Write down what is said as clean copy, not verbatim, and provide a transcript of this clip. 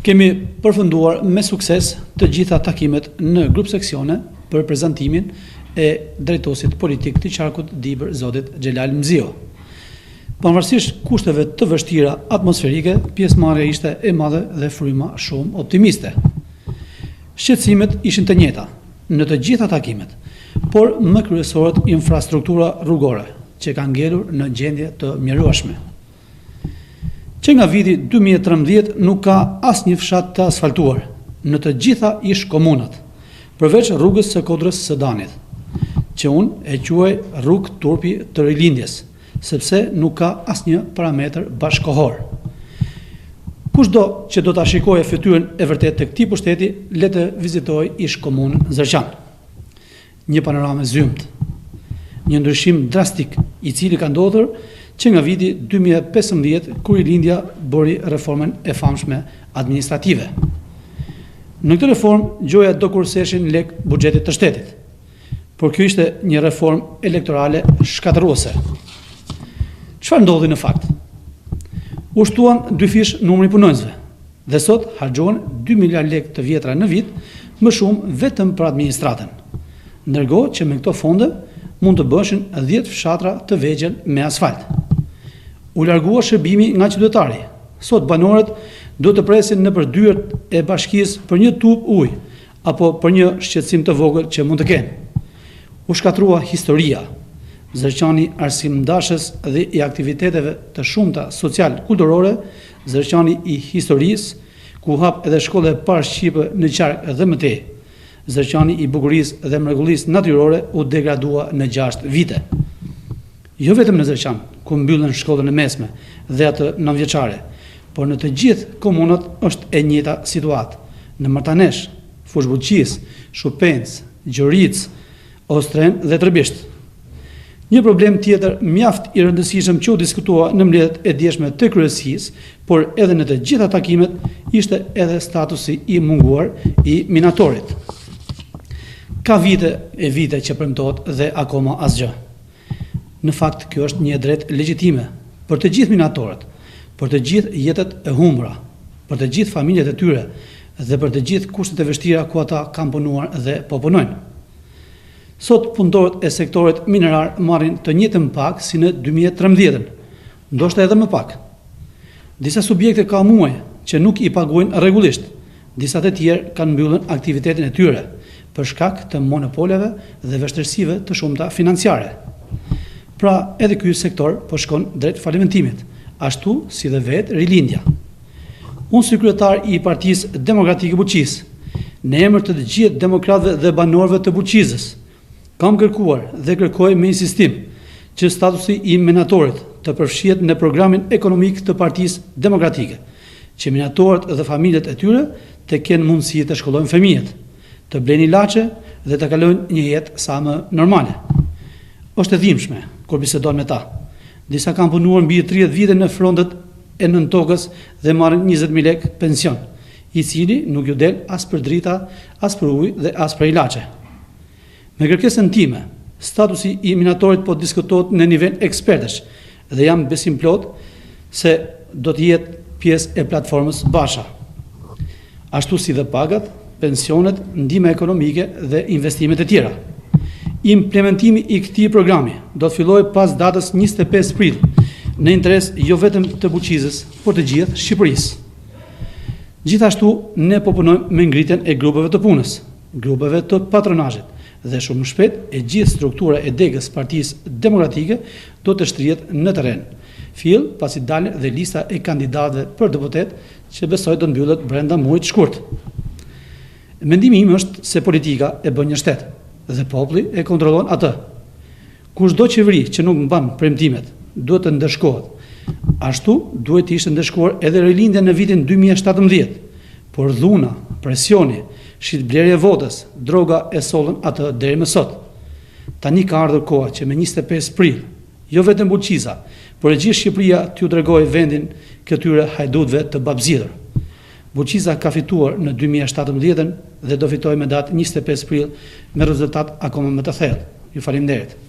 Kemi përfunduar me sukses të gjitha takimet në grup seksione për prezantimin e drejtosit politik të qarkut Dibër, zotit Xhelal Mzio. Pavarësisht kushteve të vështira atmosferike, pjesëmarrja ishte e madhe dhe fryma shumë optimiste. Shqetësimet ishin të njëjta në të gjitha takimet, por më kryesorët infrastruktura rrugore, që ka ngelur në gjendje të mjerueshme. Që nga viti 2013 nuk ka asnjë fshat të asfaltuar në të gjitha ish komunat, përveç rrugës së Kodrës së Danit, që unë e quaj rrugë turpi të rilindjes, sepse nuk ka asnjë parametër bashkohor. Kushdo që do ta shikojë fytyrën e vërtetë të këtij pushteti, le të vizitojë ish komunën Zërqan. Një panoramë zymt, një ndryshim drastik i cili ka ndodhur që nga viti 2015 kur rilindja bëri reformën e famshme administrative. Në këtë reformë gjoja do kurseshin lek buxhetit të shtetit, por kjo ishte një reformë elektorale shkatërruese. Çfarë ndodhi në fakt? U shtuan dyfish numri punonjësve dhe sot harxhohen 2 miliard lekë të vjetra në vit, më shumë vetëm për administratën. Ndërkohë që me këto fonde mund të bëshin 10 fshatra të vegjël me asfalt. U largua shërbimi nga qytetari. Sot banorët do të presin nëpër dyert e bashkisë për një tub ujë apo për një shqetësim të vogël që mund të kenë. U shkatrua historia. Zërqani arsimdashës dhe i aktiviteteve të shumta social-kulturore, zërqani i historisë, ku hap edhe shkolla e parë shqipe në qark dhe më tej. Zërqani i bukurisë dhe mrekullisë natyrore u degradua në 6 vite. Jo vetëm në Zërqan, ku mbyllën shkollën e mesme dhe atë nënvjeçare, por në të gjithë komunat është e njëjta situatë. Në Martanesh, Fushbullqis, Shupenc, Gjoric, Ostren dhe Tërbisht. Një problem tjetër mjaft i rëndësishëm që u diskutua në mbledhjet e djeshme të kryesisë, por edhe në të gjitha takimet, ishte edhe statusi i munguar i minatorit. Ka vite e vite që premtohet dhe akoma asgjë. Në fakt, kjo është një drejt legjitime për të gjithë minatorët, për të gjithë jetët e humbura, për të gjithë familjet e tyre dhe për të gjithë kushtet e vështira ku ata kanë punuar dhe po punojnë. Sot punëtorët e sektorit minerar marrin të njëjtën pagë si në 2013, ndoshta edhe më pak. Disa subjekte ka muaj që nuk i paguajnë rregullisht, disa të tjerë kanë mbyllur aktivitetin e tyre për shkak të monopoleve dhe vështirësive të shumta financiare. Pra, edhe ky sektor po shkon drejt falimentimit, ashtu si dhe vetë rilindja. Unë si kryetar i Partisë Demokratike Buqisë, në emër të gjithë demokratëve dhe banorëve të Buqizës, kam kërkuar dhe kërkoj me insistim që statusi i minatorit të përfshihet në programin ekonomik të Partisë Demokratike, që minatorët dhe familjet e tyre të kenë mundësi të shkollojnë fëmijët, të blejnë ilaçe dhe të kalojnë një jetë sa më normale. Është e dhimbshme kur bisedon me ta. Disa kanë punuar mbi 30 vite në frontet e nën tokës dhe marrin 20.000 lekë pension, i cili nuk ju del as për drita, as për ujë dhe as për ilaçe. Me kërkesën time, statusi i minatorit po diskutohet në nivel ekspertësh dhe jam besim plot se do të jetë pjesë e platformës Basha. Ashtu si dhe pagat, pensionet, ndihma ekonomike dhe investimet e tjera. Implementimi i këtij programi do të fillojë pas datës 25 prill në interes jo vetëm të Buqizës, por të gjithë Shqipërisë. Gjithashtu, ne po punojmë me ngritjen e grupeve të punës, grupeve të patronazhit, dhe shumë shpejt e gjithë struktura e degës Partisë Demokratike do të shtrihet në terren. Fill pasi dalë dhe lista e kandidatëve për deputet që besoj do mbyllet brenda muajit të shkurt. Mendimi im është se politika e bën një shtet dhe populli e kontrollon atë. Kushdo qeveri që nuk mban premtimet duhet të ndeshkohet. Ashtu duhet të ishte ndeshkuar edhe rilindja në vitin 2017, por dhuna, presioni, shitblerja e votës, droga e sollën atë deri më sot. Tani ka ardhur koha që me 25 prill, jo vetëm Buqiza, por e gjithë Shqipëria t'ju tregojë vendin këtyre hajdutëve të babzirë. Buqiza ka fituar në 2017 dhe do fitojë me datë 25 prill me rezultat akoma më të thellë. Ju faleminderit.